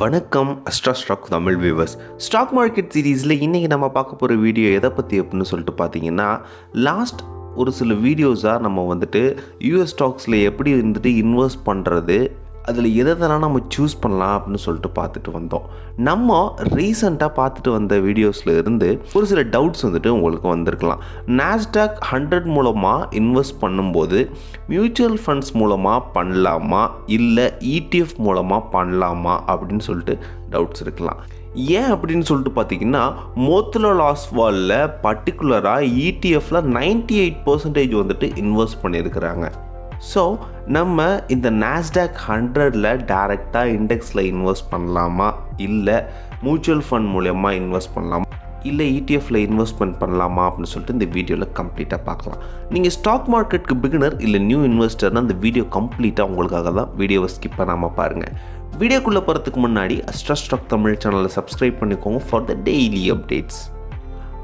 வணக்கம் AstraStocksTamil viewers. Stock market சீரீஸில் இன்றைக்கி நம்ம பார்க்க போகிற வீடியோ எதை பற்றி அப்படின்னு சொல்லிட்டு பார்த்தீங்கன்னா, லாஸ்ட் ஒரு சில வீடியோஸாக நம்ம யூஎஸ் ஸ்டாக்ஸில் எப்படி இன்வெஸ்ட் பண்ணுறது, அதில் எதெல்லாம் நம்ம சூஸ் பண்ணலாம் அப்படின்னு சொல்லிட்டு பார்த்துட்டு வந்தோம். நம்ம ரீசெண்டாக பார்த்துட்டு வந்த வீடியோஸில் இருந்து ஒரு சில டவுட்ஸ் உங்களுக்கு வந்திருக்கலாம். Nasdaq100 மூலமாக இன்வெஸ்ட் பண்ணும்போது மியூச்சுவல் ஃபண்ட்ஸ் மூலமாக பண்ணலாமா இல்லை ETF மூலமாக பண்ணலாமா அப்படின்னு சொல்லிட்டு டவுட்ஸ் இருக்கலாம். ஏன் அப்படின்னு சொல்லிட்டு பார்த்தீங்கன்னா, மோத்திலால் ஆஸ்வாலில் பர்டிகுலராக ETFில் 98% இன்வெஸ்ட் பண்ணியிருக்கிறாங்க. ஸோ நம்ம இந்த Nasdaq100ல் டைரெக்டாக இண்டெக்ஸில் இன்வெஸ்ட் பண்ணலாமா இல்லை மியூச்சுவல் ஃபண்ட் மூலமா இன்வெஸ்ட் பண்ணலாமா இல்லை ETFில் இன்வெஸ்ட்மெண்ட் பண்ணலாமா அப்படின்னு சொல்லிட்டு இந்த வீடியோவில் கம்ப்ளீட்டாக பார்க்கலாம். நீங்கள் ஸ்டாக் மார்க்கெட்டுக்கு பிகினர் இல்லை நியூ இன்வெஸ்டர்னால் அந்த வீடியோ கம்ப்ளீட்டாக உங்களுக்காக தான். வீடியோவை ஸ்கிப் பண்ணாமல் பாருங்கள். வீடியோக்குள்ளே போகிறதுக்கு முன்னாடி AstraStocksTamil சேனலை சப்ஸ்கிரைப் பண்ணிக்கோங்க for the daily updates.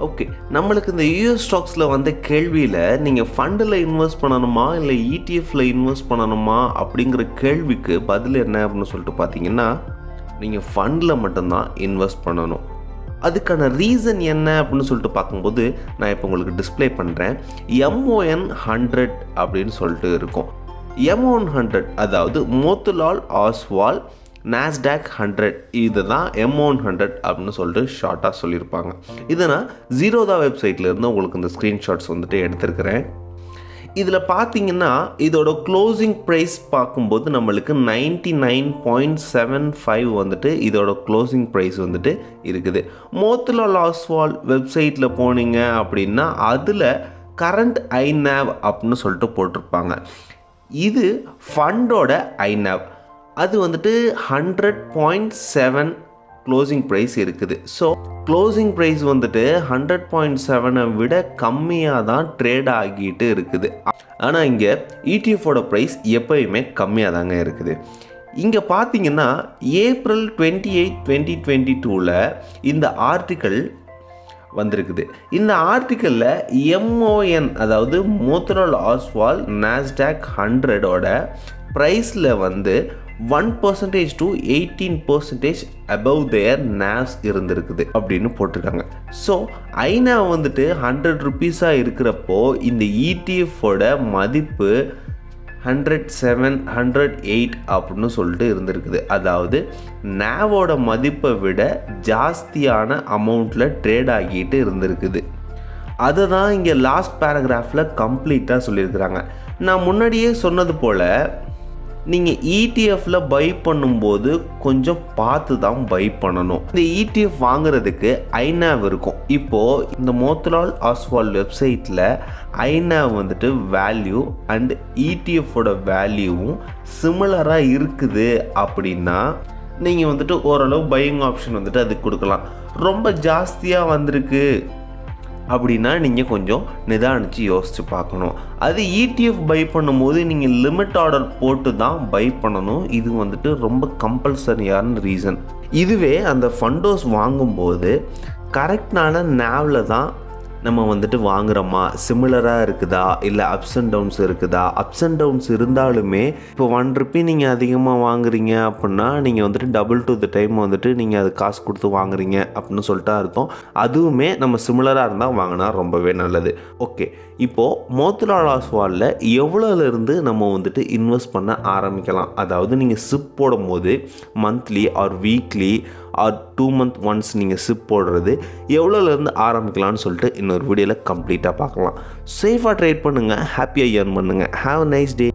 Okay, நம்மளுக்கு இந்த யூஎஸ் ஸ்டாக்ஸில் வந்த கேள்வியில் நீங்கள் ஃபண்டில் இன்வெஸ்ட் பண்ணணுமா இல்லை ETFில் இன்வெஸ்ட் பண்ணணுமா அப்படிங்கிற கேள்விக்கு பதில் என்ன அப்படின்னு சொல்லிட்டு பார்த்தீங்கன்னா, நீங்கள் ஃபண்டில் மட்டும்தான் இன்வெஸ்ட் பண்ணணும். அதுக்கான ரீசன் என்ன அப்படின்னு சொல்லிட்டு பார்க்கும்போது நான் இப்போ உங்களுக்கு டிஸ்பிளே பண்ணுறேன். MON100 அப்படின்னு சொல்லிட்டு இருக்கும். MON100 அதாவது மோத்திலால் ஆஸ்வால் Nasdaq100, இது தான் MON100 அப்படின்னு சொல்லிட்டு ஷார்ட்டாக சொல்லியிருப்பாங்க. இதை நான் ஜீரோதா வெப்சைட்லேருந்து உங்களுக்கு இந்த ஸ்க்ரீன்ஷாட்ஸ் எடுத்திருக்கிறேன். இதில் பார்த்தீங்கன்னா இதோட க்ளோசிங் ப்ரைஸ் பார்க்கும்போது நம்மளுக்கு 99.75 இதோட க்ளோசிங் ப்ரைஸ் இருக்குது. மோத்திலால் ஆஸ்வால் வெப்சைட்டில் போனீங்க அப்படின்னா அதில் கரண்ட் INAV அப்படின்னு சொல்லிட்டு போட்டிருப்பாங்க. இது ஃபண்டோட INAV. அது 100.7 க்ளோசிங் ப்ரைஸ் இருக்குது. ஸோ க்ளோசிங் ப்ரைஸ் 100.7 விட கம்மியாக தான் ட்ரேட் ஆகிட்டு இருக்குது. ஆனால் இங்கே ETFோட ப்ரைஸ் எப்போயுமே கம்மியாக தாங்க இருக்குது. இங்கே பார்த்தீங்கன்னா April 28, 2022 இந்த ஆர்டிக்கல் வந்திருக்குது. இந்த ஆர்டிக்கலில் MON அதாவது மோத்திலால் ஆஸ்வால் Nasdaq100ஓட ப்ரைஸில் 1% to 18% above their NAVs இருந்திருக்குது அப்படின்னு போட்டிருக்காங்க. ஸோ INAV 100 ரூபீஸாக இருக்கிறப்போ இந்த ETFோட மதிப்பு 107, 108 அப்படின்னு சொல்லிட்டு இருந்திருக்குது. அதாவது NAVோட மதிப்பை விட ஜாஸ்தியான அமௌண்ட்டில் ட்ரேட் ஆகிட்டு இருந்திருக்குது. அதை தான் இங்கே லாஸ்ட் பேராகிராஃபில் கம்ப்ளீட்டாக சொல்லியிருக்கிறாங்க. நான் முன்னாடியே சொன்னது போல் நீங்கள் ETFில் பை பண்ணும்போது கொஞ்சம் பார்த்து தான் பை பண்ணணும். இந்த ETF வாங்குறதுக்கு INAV இருக்கும். இப்போது இந்த மோத்திலால் ஆஸ்வால் வெப்சைட்டில் INAV வேல்யூ அண்ட் ETFோட வேல்யூவும் சிமிலராக இருக்குது அப்படின்னா நீங்கள் ஓரளவு பையிங் ஆப்ஷன் அதுக்கு கொடுக்கலாம். ரொம்ப ஜாஸ்தியாக வந்திருக்கு அப்படின்னா நீங்கள் கொஞ்சம் நிதானித்து யோசித்து பார்க்கணும். அது ETF பை பண்ணும்போது நீங்கள் லிமிட் ஆர்டர் போட்டு தான் பை பண்ணணும். இது ரொம்ப கம்பல்சரியான ரீசன். இதுவே அந்த ஃபண்டோஸ் வாங்கும்போது கரெக்டான NAVல தான் நம்ம வாங்குகிறோமா, சிமிலராக இருக்குதா இல்லை அப்ஸ் அண்ட் டவுன்ஸ் இருக்குதா. அப்ஸ் அண்ட் டவுன்ஸ் இருந்தாலுமே இப்போ 1 ரூபி நீங்கள் அதிகமாக வாங்குறீங்க அப்படின்னா நீங்கள் டபுள் டு த டைம் நீங்கள் அது காசு கொடுத்து வாங்குறீங்க அப்படின்னு சொல்லிட்டு அர்த்தம். அதுவுமே நம்ம சிமிலராக இருந்தால் வாங்கினா ரொம்பவே நல்லது. ஓகே, இப்போது மோத்திலால் ஆஸ்வாலில் எவ்வளோலேருந்து நம்ம இன்வெஸ்ட் பண்ண ஆரம்பிக்கலாம். அதாவது நீங்கள் சிப் போடும்போது monthly R weekly R 2 month once நீங்கள் சிப் போடுறது எவ்வளோலேருந்து ஆரம்பிக்கலாம்னு சொல்லிட்டு இன்னொரு வீடியோவில் கம்ப்ளீட்டாக பார்க்கலாம். சேஃபாக ட்ரேட் பண்ணுங்கள், ஹாப்பியாக ஏர்ன் பண்ணுங்கள். Have a nice day.